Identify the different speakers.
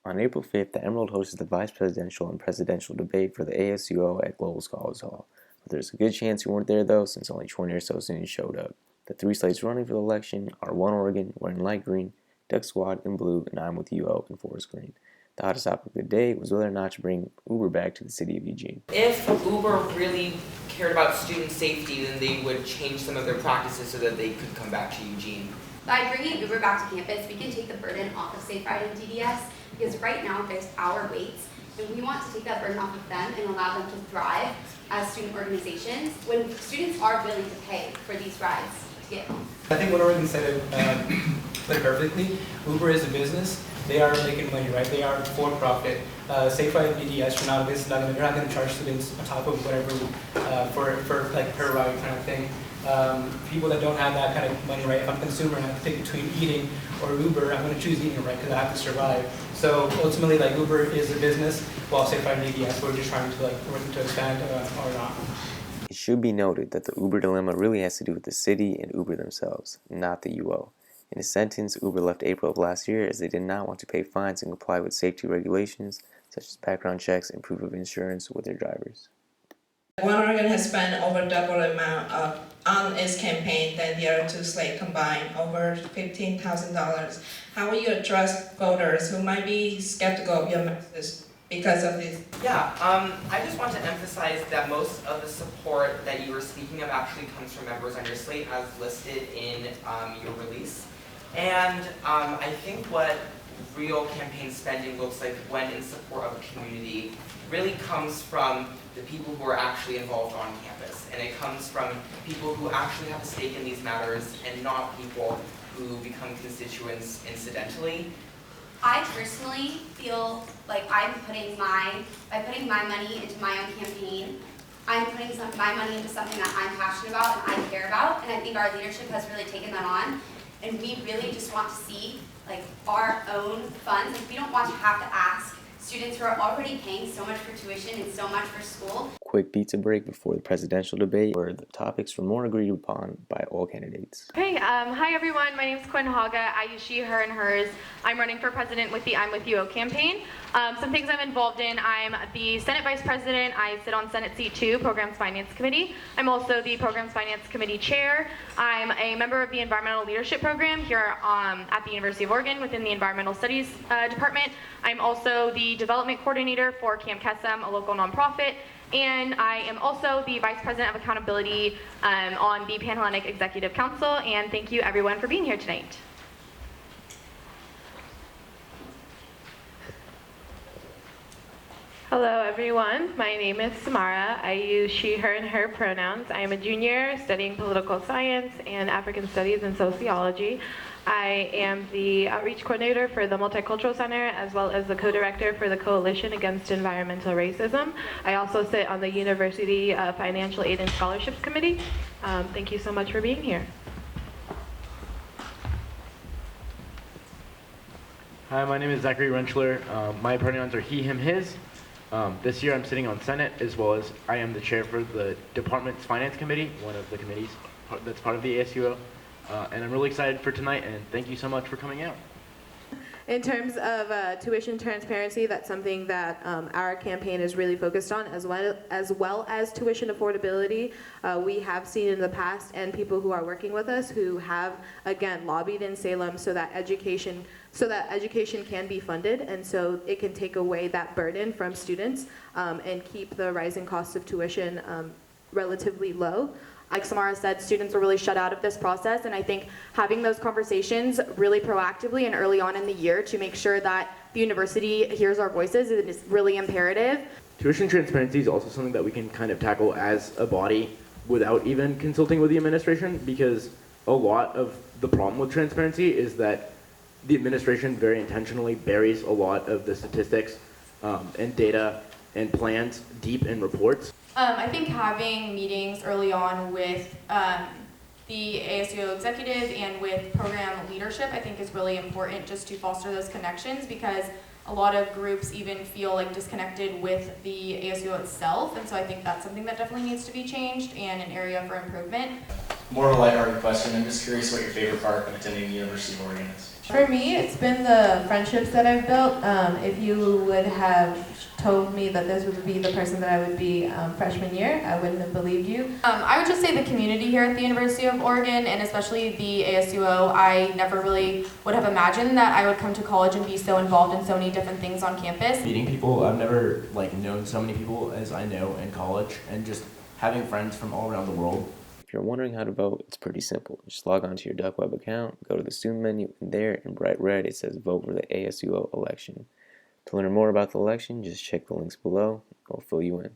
Speaker 1: On April 5th, the Emerald hosted the vice presidential and presidential debate for the ASUO at Global Scholars Hall. But there's a good chance you weren't there though, since only 20 or so students showed up. The three slates running for the election are One Oregon, wearing light green, Duck Squad in blue, and I'm with UO in forest green. The hottest topic of the day was whether or not to bring Uber back to the city of Eugene.
Speaker 2: If Uber really cared about student safety, then they would change some of their practices so that they could come back to Eugene.
Speaker 3: By bringing Uber back to campus, we can take the burden off of Safe Ride and DDS, because right now there's hour waits, and we want to take that burden off of them and allow them to thrive as student organizations when students are willing to pay for these rides to get home.
Speaker 4: I think what Oregon said it perfectly. Uber is a business. They are making money, right? They are for profit. Safe Ride and DDS, you're not going to charge students on top of whatever for like per ride kind of thing. People that don't have that kind of money, right? If I'm a consumer and I have to pick between eating or Uber, I'm going to choose eating, right? Because I have to survive. So ultimately, like Uber is a business, while Safe Ride and DDS, we're just trying to working to expand or not.
Speaker 1: It should be noted that the Uber dilemma really has to do with the city and Uber themselves, not the UO. In a sentence, Uber left April of last year as they did not want to pay fines and comply with safety regulations such as background checks and proof of insurance with their drivers.
Speaker 5: One Oregon has spent over double amount on its campaign than the other two slates combined, over $15,000. How will you address voters who might be skeptical of your message because of this?
Speaker 2: Yeah, I just want to emphasize that most of the support that you were speaking of actually comes from members on your slate as listed in your release. And I think what real campaign spending looks like when in support of a community really comes from the people who are actually involved on campus. And it comes from people who actually have a stake in these matters and not people who become constituents incidentally.
Speaker 3: I personally feel like by putting my money into my own campaign, I'm putting my money into something that I'm passionate about and I care about, and I think our leadership has really taken that on. And we really just want to see our own funds. We don't want to have to ask students who are already paying so much for tuition and so much for school.
Speaker 1: Quick pizza break before the presidential debate, where the topics were more agreed upon by all candidates.
Speaker 6: Hey, hi everyone. My name is Quinn Haga. I use she, her, and hers. I'm running for president with the I'm With UO campaign. Some things I'm involved in: I'm the Senate Vice President. I sit on Senate Seat 2, Programs Finance Committee. I'm also the Programs Finance Committee Chair. I'm a member of the Environmental Leadership Program here at the University of Oregon within the Environmental Studies Department. I'm also the Development Coordinator for Camp Kesem, a local nonprofit. And I am also the Vice President of Accountability on the Panhellenic Executive Council. And thank you everyone for being here tonight. Hello everyone, my name is Samara. I use she, her, and her pronouns. I am a junior studying political science and African studies and sociology. I am the outreach coordinator for the Multicultural Center as well as the co-director for the Coalition Against Environmental Racism. I also sit on the University Financial Aid and Scholarships Committee. Thank you so much for being here.
Speaker 7: Hi, my name is Zachary Renschler. My pronouns are he, him, his. This year I'm sitting on Senate as well as I am the chair for the Department's Finance Committee, one of the committees that's part of the ASUO. And I'm really excited for tonight, and thank you so much for coming out.
Speaker 8: In terms of tuition transparency, that's something that our campaign is really focused on, as well as tuition affordability. We have seen in the past, and people who are working with us who have, again, lobbied in Salem so that education can be funded, and so it can take away that burden from students and keep the rising cost of tuition relatively low.
Speaker 9: Like Samara said, students are really shut out of this process, and I think having those conversations really proactively and early on in the year to make sure that the university hears our voices is really imperative.
Speaker 7: Tuition transparency is also something that we can kind of tackle as a body without even consulting with the administration, because a lot of the problem with transparency is that the administration very intentionally buries a lot of the statistics and data and plans deep in reports.
Speaker 10: I think having meetings early on with the ASUO executive and with program leadership, I think is really important just to foster those connections, because a lot of groups even feel disconnected with the ASUO itself, and so I think that's something that definitely needs to be changed and an area for improvement.
Speaker 11: more of a lighthearted question. I'm just curious what your favorite part of attending the University of Oregon is.
Speaker 12: For me, it's been the friendships that I've built. If you would have told me that this would be the person that I would be freshman year, I wouldn't have believed you.
Speaker 10: I would just say the community here at the University of Oregon, and especially the ASUO, I never really would have imagined that I would come to college and be so involved in so many different things on campus.
Speaker 7: Meeting people, I've never known so many people as I know in college, and just having friends from all around the world.
Speaker 1: If you're wondering how to vote, it's pretty simple. Just log on to your Duck Web account, go to the student menu, and there in bright red it says vote for the ASUO election. To learn more about the election, just check the links below. It'll fill you in.